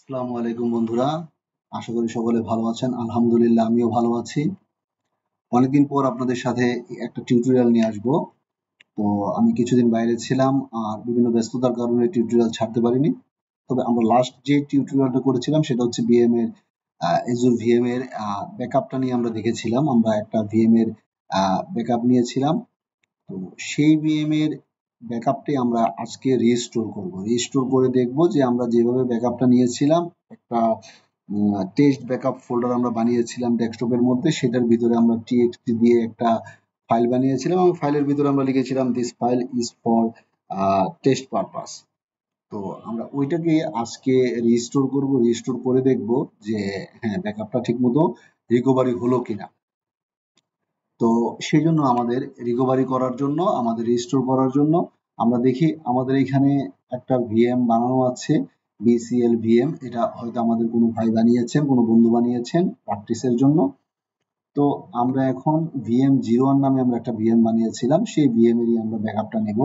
আসসালামু আলাইকুম বন্ধুরা, আশা করি সকলে ভালো আছেন। আলহামদুলিল্লাহ আমিও ভালো আছি। অনেকদিন পর আপনাদের সাথে একটা টিউটোরিয়াল নিয়ে আসবো। তো আমি কিছুদিন বাইরে ছিলাম আর বিভিন্ন ব্যস্ততার কারণে টিউটোরিয়াল ছাড়তে পারিনি। তবে আমরা লাস্ট যে টিউটোরিয়ালটা করেছিলাম সেটা হচ্ছে ভিএম এর এজুর ভিএম এর ব্যাকআপটা নিয়ে আমরা দেখেছিলাম। আমরা একটা ভিএম এর ব্যাকআপ নিয়েছিলাম। তো সেই ভিএম এর ব্যাকআপটাই আমরা আজকে রিস্টোর করব। রিস্টোর করে দেখব যে আমরা যেভাবে ব্যাকআপটা নিয়েছিলাম, একটা টেস্ট ব্যাকআপ ফোল্ডার আমরা বানিয়েছিলাম ডেস্কটপের মধ্যে, সেটার ভিতরে আমরা টিএক্সটি দিয়ে একটা ফাইল বানিয়েছিলাম এবং ফাইলের ভিতরে আমরা লিখেছিলাম this file is for test purpose. তো আমরা ওইটাকে আজকে রিস্টোর করব। রিস্টোর করে দেখব যে হ্যাঁ ব্যাকআপটা ঠিক মতো রিকভারি হলো কিনা। তো সেই জন্য আমাদের রিকভারি করার জন্য, আমাদের রিস্টোর করার জন্য আমরা দেখি আমাদের এখানে একটা ভিএম বানানো আছে, বিসিএল ভিএম। এটা হয়তো আমাদের কোনো ভাই বানিয়েছেন, কোনো বন্ধু বানিয়েছেন প্র্যাকটিসের জন্য। তো আমরা এখন VM01 নামে আমরা একটা ভিএম বানিয়েছিলাম, সেই ভিএম এরই আমরা ব্যাকআপটা নেব,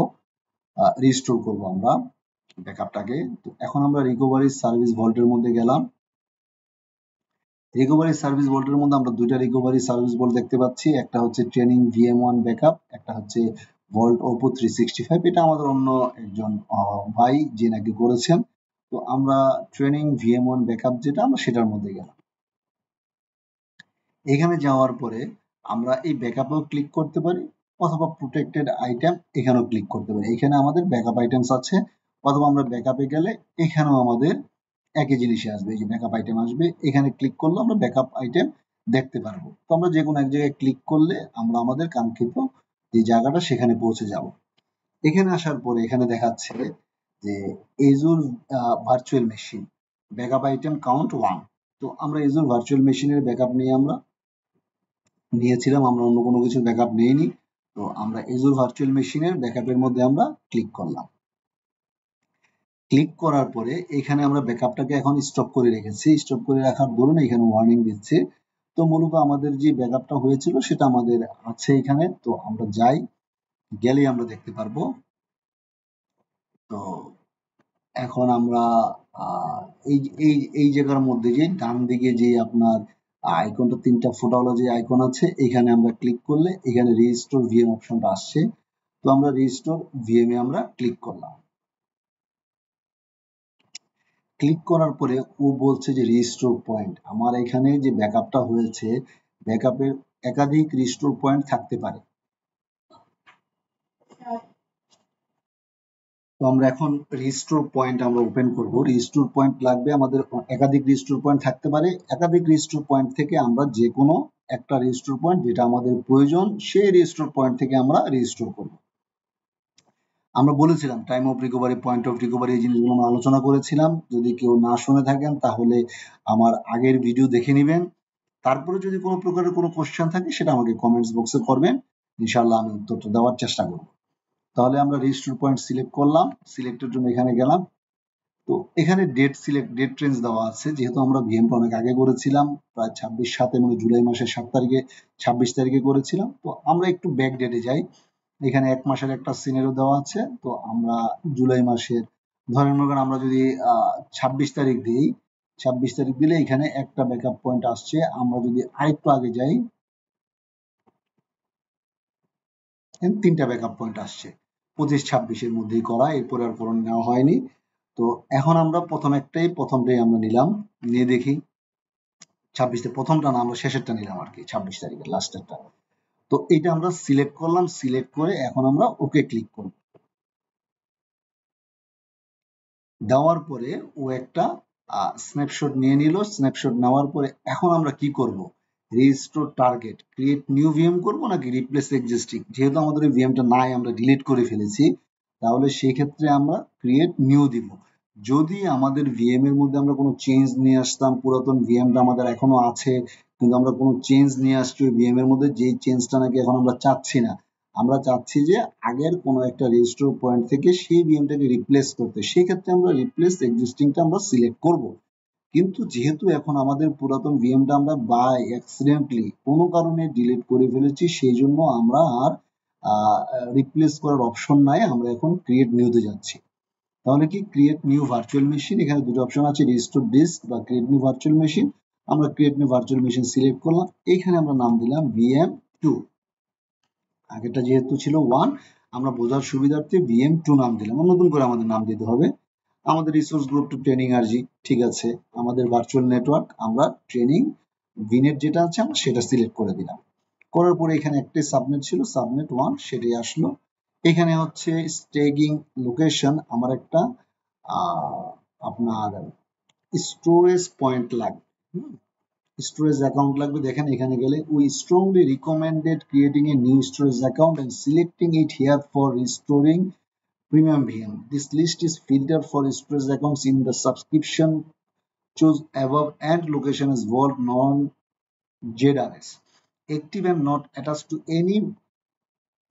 রিস্টোর করব আমরা ব্যাকআপটাকে। তো এখন আমরা রিকভারি সার্ভিস ভল্টের মধ্যে গেলাম। রিকভারি সার্ভিস ভল্টের মধ্যে আমরা দুইটা রিকভারি সার্ভিস ভল্ট দেখতে পাচ্ছি। একটা হচ্ছে ট্রেনিং VM1 ব্যাকআপ, একটা হচ্ছে ভল্ট ওপো 365। এটা আমাদের অন্য একজন ভাই যে নাকি করেছেন। তো আমরা ট্রেনিং VM1 ব্যাকআপ যেটা, আমরা সেটার মধ্যে গেলাম। এখানে যাওয়ার পরে আমরা এই ব্যাকআপেও ক্লিক করতে পারি অথবা প্রোটেক্টেড আইটেম এখানেও ক্লিক করতে পারি। এখানে আমাদের ব্যাকআপ আইটেমস আছে, অথবা আমরা ব্যাকআপে গেলে এখানেও আমাদের একই জিনিসই আসবে। এই যে ব্যাকআপ আইটেম আসবে, এখানে ক্লিক করলে আমরা ব্যাকআপ আইটেম দেখতে পারবো। তো আমরা যে কোনো এক জায়গায় ক্লিক করলে আমরা আমাদের কাঙ্ক্ষিত যে জায়গাটা সেখানে পৌঁছে যাব। এখানে আসার পরে এখানে দেখাচ্ছে যে এজুর virtual machine backup item count 1। তো আমরা এজুর ভার্চুয়াল মেশিনের ব্যাকআপ নিয়েছিলাম, আমরা অন্য কোনো কিছু ব্যাকআপ নেইনি। তো আমরা এজুর ভার্চুয়াল মেশিনের ব্যাকআপের মধ্যে আমরা ক্লিক করলাম। ক্লিক করার পরে এখানে আমরা ব্যাকআপটাকে এখন স্টপ করে রেখেছি। স্টপ করে রাখার দরুন এখানে ওয়ার্নিং দিচ্ছে। তো মূলত আমাদের যে ব্যাকআপটা হয়েছিল সেটা আমাদের আছে এখানে। তো আমরা যাই, গেলেই আমরা দেখতে পারবো। তো এখন আমরা এই এই এই জায়গার মধ্যে যে ডান দিকে যে আপনার আইকনটা, তিনটা ফোঁটাওয়ালা যে আইকন আছে, এখানে আমরা ক্লিক করলে এখানে রিস্টোর ভিএম অপশনটা আসছে। তো আমরা রিস্টোর ভিএম এ আমরা ক্লিক করলাম। ক্লিক করার পরে ও বলছে যে রিস্টোর পয়েন্ট। আমার এখানে যে ব্যাকআপটা হয়েছে, ব্যাকআপের একাধিক রিস্টোর পয়েন্ট থাকতে পারে। তো আমরা এখন রিস্টোর পয়েন্ট আমরা ওপেন করব। রিস্টোর পয়েন্ট লাগবে আমাদের, একাধিক রিস্টোর পয়েন্ট থাকতে পারে। একাধিক রিস্টোর পয়েন্ট থেকে আমরা যে কোনো একটা রিস্টোর পয়েন্ট যেটা আমাদের প্রয়োজন, সেই রিস্টোর পয়েন্ট থেকে আমরা রিস্টোর করব। আমরা বলেছিলাম time of recovery, point of recovery, এই জিনিসগুলো আমরা আলোচনা করেছিলাম। যদি কেউ না শুনে থাকেন তাহলে আমার আগের ভিডিও দেখে নেবেন। তারপরে যদি কোনো প্রকারের কোনো কোশ্চেন থাকে সেটা আমাকে কমেন্টস বক্সে করবেন, ইনশাআল্লাহ আমি উত্তরটা দেওয়ার চেষ্টা করব। তাহলে আমরা রিস্টোর পয়েন্ট সিলেক্ট করলাম, সিলেক্টের জন্য এখানে গেলাম। তো এখানে ডেট রেঞ্জ দেওয়া আছে। যেহেতু আমরা ভিএমটা অনেক আগে করেছিলাম, প্রায় 26/7 মানে জুলাই মাসের 7 তারিখে, 26 তারিখে করেছিলাম। তো আমরা একটু ব্যাক ডেটে যাই। এখানে 1 মাসের একটা সিনারিও দেওয়া আছে। তো আমরা জুলাই মাসের, ধরেন আমরা যদি 26 তারিখ দিই, 26 তারিখ দিলে এখানে একটা ব্যাকআপ পয়েন্ট আসছে। আমরা যদি আরেকটু আগে যাই, তিনটা ব্যাকআপ পয়েন্ট আসছে। 25-26-এর মধ্যেই করা, এরপরে আর কোনো নেওয়া হয়নি। তো এখন আমরা প্রথমটাই আমরা নিলাম, নিয়ে দেখি 26 প্রথমটা না, আমরা শেষেরটা নিলাম আর কি, 26 তারিখের লাস্টেরটা। তো এটা আমরা সিলেক্ট করলাম, সিলেক্ট করে এখন আমরা ওকে ক্লিক করব। দেওয়ার পরে ও একটা স্ন্যাপশট নিয়ে নিল। স্ন্যাপশট নেওয়ার পরে এখন আমরা কি করব, restore target, create new VM করব নাকি রিপ্লেস এক্সিস্টিং। যেহেতু আমাদের ওই ভিএমটা নাই, আমরা ডিলিট করে ফেলেছি, তাহলে সেই ক্ষেত্রে আমরা ক্রিয়েট নিউ দিব। যদি আমাদের ভিএম এর মধ্যে আমরা কোনো চেঞ্জ নিয়ে আসতাম, পুরাতন ভিএমটা আমাদের এখনো আছে কিন্তু আমরা কোনো চেঞ্জ নিয়ে আসছি ওই ভিএম এর মধ্যে, যেই চেঞ্জটা নাকি এখন আমরা চাচ্ছি না, আমরা চাচ্ছি যে আগের কোনো একটা রেজিস্টার পয়েন্ট থেকে সেই ভিএমটাকে রিপ্লেস করতে, সেই ক্ষেত্রে আমরা রিপ্লেস এক্সিস্টিংটা আমরা সিলেক্ট করব। কিন্তু যেহেতু এখন আমাদের পুরাতন ভিএমটা আমরা বাই অ্যাক্সিডেন্টলি কোনো কারণে ডিলিট করে ফেলেছি, সেই জন্য আমরা আর রিপ্লেস করার অপশন নাই, আমরা এখন ক্রিয়েট নিউতে যাচ্ছি। তাহলে কি ক্রিয়েট নিউ ভার্চুয়াল মেশিন, এখানে দুটো অপশন আছে, রিস্টোর ডিস্ক বা ক্রিয়েট নিউ ভার্চুয়াল মেশিন। আমরা create new virtual machine select করলাম, এইখানে আমরা নাম দিলাম VM2। আগেরটা যেহেতু ছিল 1, আমরা বোঝার সুবিধার্থে VM2 নাম দিলাম, নতুন করে আমাদের নাম দিতে হবে। আমাদের রিসোর্স গ্রুপ টু ট্রেনিং আরজি, ঠিক আছে। আমাদের ভার্চুয়াল নেটওয়ার্ক আমরা ট্রেনিং ভিনেট যেটা আছে আমরা সেটা সিলেক্ট করে দিলাম। করার পরে এখানে একটাই সাবনেট ছিল, সাবনেট 1, সেটাই আসলো। এখানে হচ্ছে স্টেগিং লোকেশন, আমার একটা আপনার স্টোরেজ পয়েন্ট লাগবে, স্টোরেজ অ্যাকাউন্ট লাগবে। দেখেন এখানে গেলে we strongly recommended creating a new storage account and selecting it here for restoring premium VM. This list is filtered for storage accounts in the subscription choose above and location is vault non-JRS. Active and not attached to any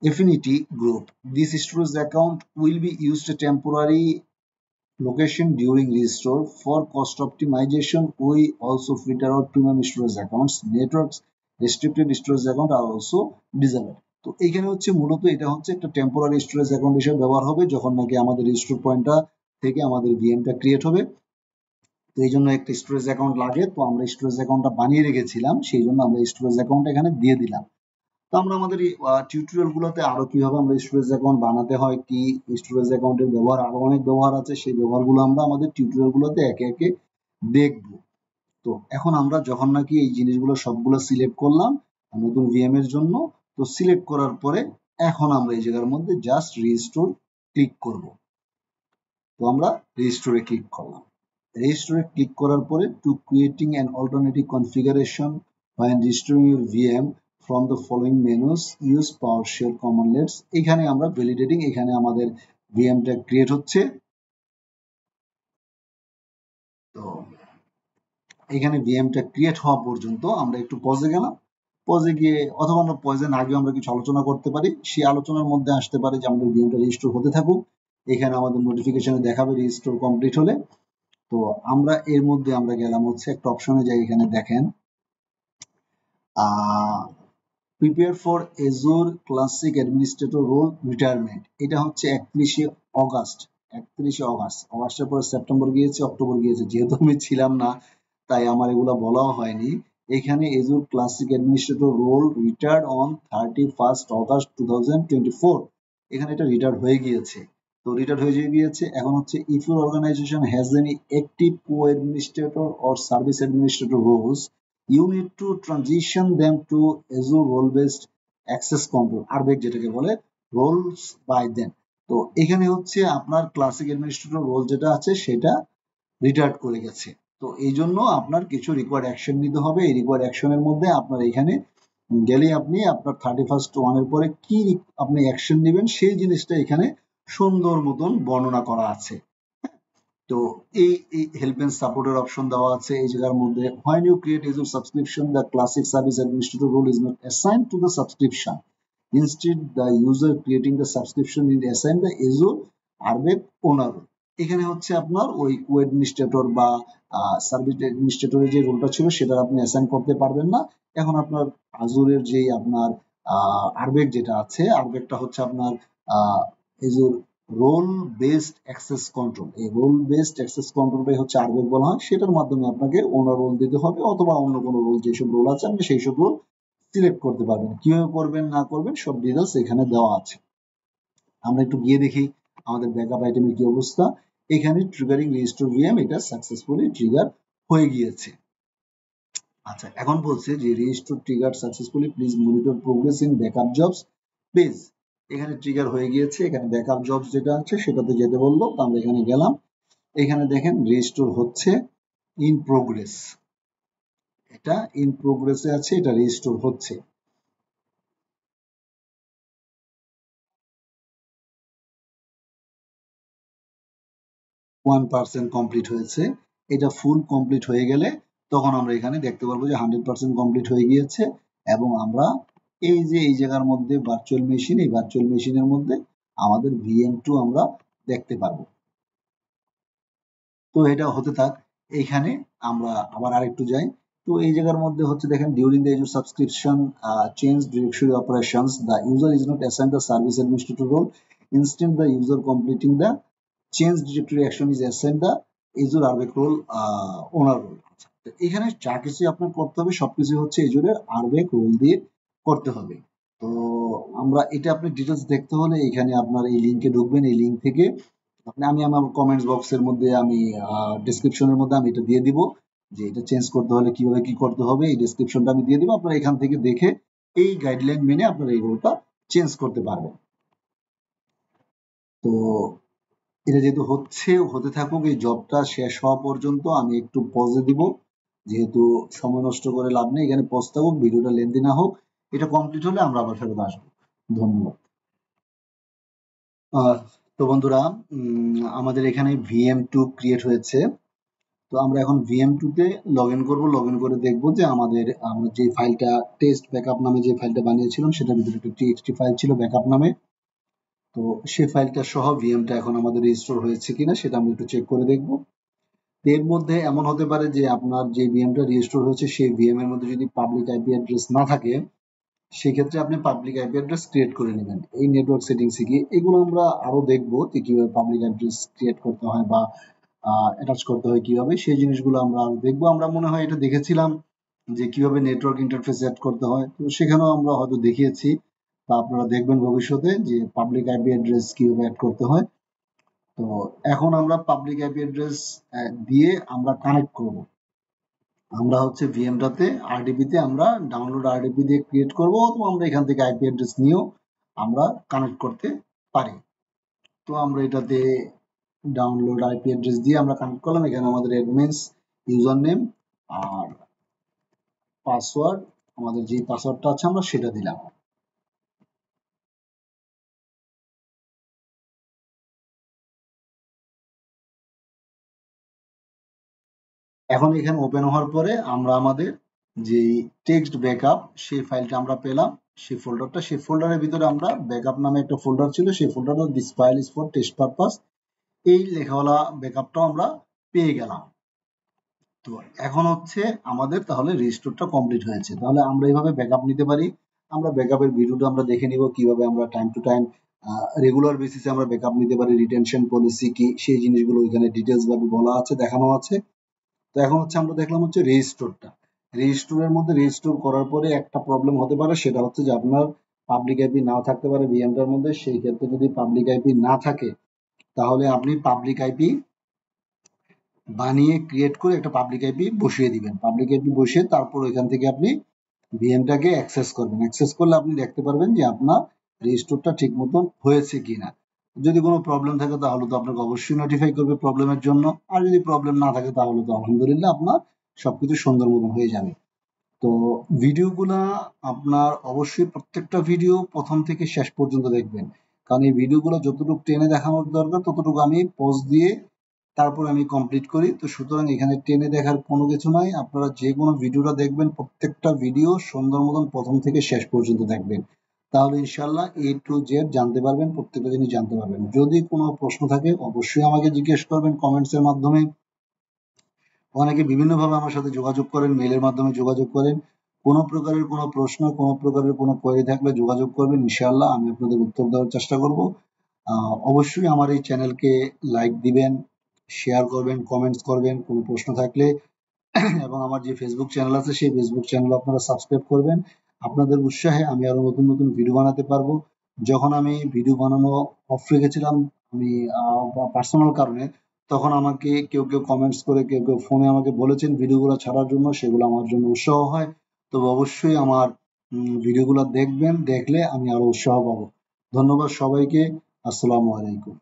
affinity group. This storage account will be used a temporary location during restore. For cost optimization, we also filter out premium storage accounts. Networks restricted storage account are also disabled. তো এইখানে হচ্ছে মূলত এটা হচ্ছে একটা temporary storage account হিসেবে ব্যবহার হবে যখন নাকি আমাদের রিস্টোর পয়েন্টটা থেকে আমাদের ভিএমটা ক্রিয়েট হবে। তো এই জন্য একটা স্টোরেজ অ্যাকাউন্ট লাগে, তো আমরা স্টোরেজ অ্যাকাউন্টটা বানিয়ে রেখেছিলাম, সেই জন্য আমরা স্টোরেজ অ্যাকাউন্ট এখানে দিয়ে দিলাম। তো আমরা আমাদের টিউটোরিয়াল গুলোতে আরো কিভাবে আমরা স্টোরেজ অ্যাকাউন্ট বানাতে হয়, কি স্টোরেজ অ্যাকাউন্টের ব্যবহার, আরো অনেক ব্যবহার আছে, সেই ব্যবহারগুলো আমরা আমাদের টিউটোরিয়াল গুলোতে একে একে দেখব। তো এখন আমরা যখন নাকি এই জিনিসগুলো সবগুলো সিলেক্ট করলাম নতুন ভিএম এর জন্য, তো সিলেক্ট করার পরে এখন আমরা এই জায়গার মধ্যে জাস্ট রিস্টোর ক্লিক করব। তো আমরা রিস্টোরে ক্লিক করলাম। রিস্টোরে ক্লিক করার পরে to creating an alternative configuration when restoring your VM from the following menus use PowerShell commandlets। এখানে আমরা ভ্যালিডেটিং, এখানে আমাদের ভিএমটা ক্রিয়েট হচ্ছে। তো এখানে ভিএমটা ক্রিয়েট হওয়া পর্যন্ত আমরা একটু পজে গেলাম, পজে গিয়ে অথবা আমরা পজে না গিয়ে আমরা কিছু আলোচনা করতে পারি। সেই আলোচনার মধ্যে আসতে পারে যে আমাদের ভিএমটা রেজিস্টোর হতে থাকুক, এখানে আমাদের নোটিফিকেশনে দেখাবে রেজিস্টোর কমপ্লিট হলে। তো আমরা এর মধ্যে আমরা গেলাম হচ্ছে একটা অপশনে যাই, এখানে দেখেন prepare for Azure classic administrator role retirement. এটা হচ্ছে 31শে অগাস্ট। অগাস্টের পরে সেপ্টেম্বর গিয়েছে, অক্টোবর গিয়েছে, যেহেতু আমি ছিলাম না তাই আমার এগুলো বলাও হয়নি। এখানে Azure classic administrator role retired on 31st August 2024, এখানে এটা রিটায়ার্ড হয়ে গিয়েছে। তো রিটায়ার্ড হয়ে গিয়েছে। এখন হচ্ছে if your organization has any active co administrator or service administrator roles, you need to transition them to Azure role based access control, RBAC যেটাকে বলে, roles by them। তো এখানে হচ্ছে আপনার ক্লাসিক অ্যাডমিনিস্ট্রেটর রোল যেটা আছে সেটা রিটায়ার্ড করে গেছে। তো এই জন্য আপনার কিছু রিকোয়ার্ড অ্যাকশন নিতে হবে। এই রিকোয়ার্ড অ্যাকশনের মধ্যে আপনার এখানে গেলে আপনি আপনার 31st 1 পরে কি আপনি অ্যাকশন নেবেন সেই জিনিসটা এখানে সুন্দর মতন বর্ণনা করা আছে। তো এই হেল্প এন্ড সাপোর্টের অপশন দেওয়া আছে এই জায়গার মধ্যে। when you create Azure subscription, the classic service administrator role is not assigned to the subscription. Instead, the user creating the subscription is assigned the Azure RBAC owner। এখানে হচ্ছে আপনার ওই কো অ্যাডমিনিস্ট্রেটর বা সার্ভিস অ্যাডমিনিস্ট্রেটরের যে রোলটা ছিল সেটা আপনি অ্যাসাইন করতে পারবেন না। এখন আপনার আজুরের যে আপনার আরবেক যেটা আছে, আরবেকটা হচ্ছে আপনার Azure role based access control. এই রোল বেসড অ্যাক্সেস কন্ট্রোলটাই হচ্ছে আরবেক বলা হয়। সেটার মাধ্যমে আপনাকে ওনার রোল দিতে হবে অথবা অন্য কোনো রোল, যেসব রোল আছে আপনি সেই সব রোল সিলেক্ট করতে পারবেন। কিভাবে করবেন না করবেন সব ডিটেলস এখানে দেওয়া আছে। আমরা একটু গিয়ে দেখি আমাদের ব্যাকআপ আইটেমের কি অবস্থা। এখানে ট্রিগারিং রেজিস্টোর ভিএম এটা সাকসেসফুলি ট্রিগার হয়ে গিয়েছে। আচ্ছা, এখন বলছে যে রেজিস্টোর trigger successfully, please monitor progress in backup jobs page. এখানে ট্রিগার হয়ে গিয়েছে, এখানে ব্যাকআপ জবস যেটা আছে সেটাতে যেতে বললো, তো আমরা এখানে গেলাম। এখানে দেখেন রেজিস্টোর হচ্ছে ইন প্রোগ্রেস, এটা ইন প্রোগ্রেসে আছে, এটা রেজিস্টোর হচ্ছে। ওয়ান পার্সেন্ট কমপ্লিট হয়েছে। এটা ফুল কমপ্লিট হয়ে গেলে তখন আমরা এখানে দেখতে পারবো যে 100% কমপ্লিট হয়ে গিয়েছে এবং আমরা এই যে এই জায়গার মধ্যে ভার্চুয়াল মেশিন, এই ভার্চুয়াল মেশিনের মধ্যে আমাদের VM2 আমরা দেখতে পারবো। তো এটা হতে থাক। এইখানে আমরা আবার আরেকটু যাই। তো এই জায়গার মধ্যে হচ্ছে দেখেন during the Azure subscription change directory operations the user is not assigned the service administrator role, instead the user completing the change directory action is assign the Azure RBAC role owner role. তো এখানে যা কিছু আপনার করতে হবে সবকিছু হচ্ছে এজুরের আরবেক role দিয়ে করতে হবে। তো আমরা এটা আপনি ডিটেলস দেখতে হলে এখানে আপনার এই লিঙ্কে ঢুকবেন। এই লিঙ্ক থেকে আমি আমার কমেন্টস বক্সের মধ্যে আমি ডেসক্রিপশনের মধ্যে আমি এটা দিয়ে দিব যে এটা চেঞ্জ করতে হলে কিভাবে কি করতে হবে, এই ডেসক্রিপশনটা আমি দিয়ে দিব। আপনারা এখান থেকে দেখে এই গাইডলাইন মেনে আপনারা এই রোলটা চেঞ্জ করতে পারবেন। তো এটা যেহেতু হতে থাকুক, এই জবটা শেষ হওয়া পর্যন্ত আমি একটু পজে দিব, যেহেতু সময় নষ্ট করে লাভ নেই। এখানে পজ থাকুক, ভিডিওটা লেন্দি না হোক। এটা কমপ্লিট হলে আমরা আবার ফেরত আসবো। ধন্যবাদ। তো বন্ধুরা, আমাদের এখানে VM2 ক্রিয়েট হয়েছে। তো আমরা এখন VM2 তে লগ ইন করবো। লগ ইন করে দেখবো যে আমরা যে ফাইলটা টেস্ট ব্যাকআপ নামে যে ফাইলটা বানিয়েছিলাম সেটার ভিতরে একটা TXT ফাইল ছিল ব্যাকআপ নামে। তো সেই ফাইলটা সহ ভিএমটা এখন আমাদের রিস্টোর হয়েছে কিনা সেটা আমরা একটু চেক করে দেখবো। এর মধ্যে এমন হতে পারে যে আপনার যে ভিএমটা রিস্টোর হয়েছে সেই ভিএম এর মধ্যে যদি পাবলিক আইপি অ্যাড্রেস না থাকে, সেক্ষেত্রে আপনি পাবলিক আইপি অ্যাড্রেস ক্রিয়েট করে নেবেন এই নেটওয়ার্ক সেটিংসে গিয়ে। এগুলো আমরা আরো দেখবো যে কিভাবে পাবলিক অ্যাড্রেস ক্রিয়েট করতে হয় বা অ্যাটাচ করতে হয় কিভাবে, সেই জিনিসগুলো আমরা আরো দেখবো। আমরা মনে হয় এটা দেখেছিলাম যে কিভাবে নেটওয়ার্ক ইন্টারফেস অ্যাড করতে হয়, তো সেখানেও আমরা হয়তো দেখিয়েছি বা আপনারা দেখবেন ভবিষ্যতে যে পাবলিক আইপি অ্যাড্রেস কিভাবে অ্যাড করতে হয়। তো এখন আমরা পাবলিক আইপি অ্যাড্রেস দিয়ে আমরা কানেক্ট করব। আমরা হচ্ছে ভিএমটাতে আরডিপিতে আমরা ডাউনলোড আরডিপি দিয়ে ক্রিয়েট করব, অথবা আমরা এখান থেকে আইপি অ্যাড্রেস নিয়েও আমরা কানেক্ট করতে পারি। তো আমরা এটাতে ডাউনলোড আইপি অ্যাড্রেস দিয়ে আমরা কানেক্ট করলাম। এখানে আমাদের অ্যাডমিনস ইউজার নেম আর পাসওয়ার্ড, আমাদের যে পাসওয়ার্ডটা আছে আমরা সেটা দিলাম। এখন এখানে ওপেন হওয়ার পরে আমরা আমাদের যে টেক্সট ব্যাকআপ সেই ফাইলটা আমরা পেলাম, সেই ফোল্ডারের ভিতরে আমরা ব্যাকআপ নামে একটা ফোল্ডার ছিল, সেই ফোল্ডারটা this file is for test purpose, এই লেখাওয়ালা ব্যাকআপটাও আমরা পেয়ে গেলাম। তো এখন হচ্ছে আমাদের তাহলে রেজিস্টারটা কমপ্লিট হয়েছে। তাহলে আমরা এইভাবে ব্যাকআপ নিতে পারি। আমরা ব্যাকআপের ভিডিওটা আমরা দেখে নিব কিভাবে আমরা টাইম টু টাইম রেগুলার বেসিসে আমরা ব্যাকআপ নিতে পারি, রিটেনশন পলিসি কি সেই জিনিসগুলো এখানে ডিটেলস ভাবে বলা আছে, দেখানো আছে। তো এখন হচ্ছে আমরা দেখলাম হচ্ছে রেজিস্টোরটা। রেজিস্টোরের মধ্যে রেজিস্টোর করার পরে একটা প্রবলেম হতে পারে, সেটা হচ্ছে যে আপনার পাবলিক আইপি নাও থাকতে পারে ভিএমটার মধ্যে। সেই ক্ষেত্রে যদি পাবলিক আইপি না থাকে, তাহলে আপনি পাবলিক আইপি বানিয়ে ক্রিয়েট করে একটা পাবলিক আইপি বসিয়ে দিবেন। পাবলিক আইপি বসিয়ে তারপর এখান থেকে আপনি ভিএমটাকে অ্যাক্সেস করবেন। অ্যাক্সেস করলে আপনি দেখতে পারবেন যে আপনার রেজিস্টোরটা ঠিক মতন হয়েছে কিনা। যদি কোনো প্রবলেম থাকে তাহলে তো আপনাকে অবশ্যই নোটিফাই করবে প্রবলেমের জন্য। আর যদি প্রবলেম না থাকে তাহলে তো আলহামদুলিল্লাহ আপনার সবকিছু সুন্দর মতন হয়ে যাবে। তো ভিডিওগুলা আপনার অবশ্যই প্রত্যেকটা ভিডিও প্রথম থেকে শেষ পর্যন্ত দেখবেন, কারণ এই ভিডিওগুলো যতটুকু টেনে দেখানোর দরকার ততটুকু আমি পজ দিয়ে তারপর আমি কমপ্লিট করি। তো সুতরাং এখানে টেনে দেখার কোনো কিছু নাই। আপনারা যে কোনো ভিডিওটা দেখবেন প্রত্যেকটা ভিডিও সুন্দর মতন প্রথম থেকে শেষ পর্যন্ত দেখবেন, তাহলে ইনশাল্লাহ A to Z জানতে পারবেন, প্রত্যেকটা জিনিস জানতে পারবেন। যদি কোনো প্রশ্ন থাকে অবশ্যই আমাকে জিজ্ঞেস করবেন কমেন্টস এর মাধ্যমে। অনেকে বিভিন্নভাবে আমার সাথে যোগাযোগ করেন, মেইলের মাধ্যমে যোগাযোগ করেন। কোনো প্রকারের কোনো প্রশ্ন, কোনো প্রকারের কোনো কোয়েরি থাকলে যোগাযোগ করবেন, ইনশাআল্লাহ আমি আপনাদের উত্তর দেওয়ার চেষ্টা করব। অবশ্যই আমার এই চ্যানেলকে লাইক দিবেন, শেয়ার করবেন, কমেন্টস করবেন কোনো প্রশ্ন থাকলে। এবং আমার যে ফেসবুক চ্যানেল আছে সেই ফেসবুক চ্যানেল আপনারা সাবস্ক্রাইব করবেন। আপনাদের উৎসাহে আমি আরো নতুন নতুন ভিডিও বানাতে পারবো। যখন আমি ভিডিও বানানো অফ রেখেছিলাম আমি পার্সোনাল কারণে, তখন আমাকে কেউ কেউ কমেন্টস করে, কেউ কেউ ফোনে আমাকে বলেছেন ভিডিওগুলো ছাড়ার জন্য, সেগুলো আমার জন্য উৎসাহ হয়। তবে অবশ্যই আমার ভিডিওগুলো দেখবেন, দেখলে আমি আরো উৎসাহ পাবো। ধন্যবাদ সবাইকে। আসসালামু আলাইকুম।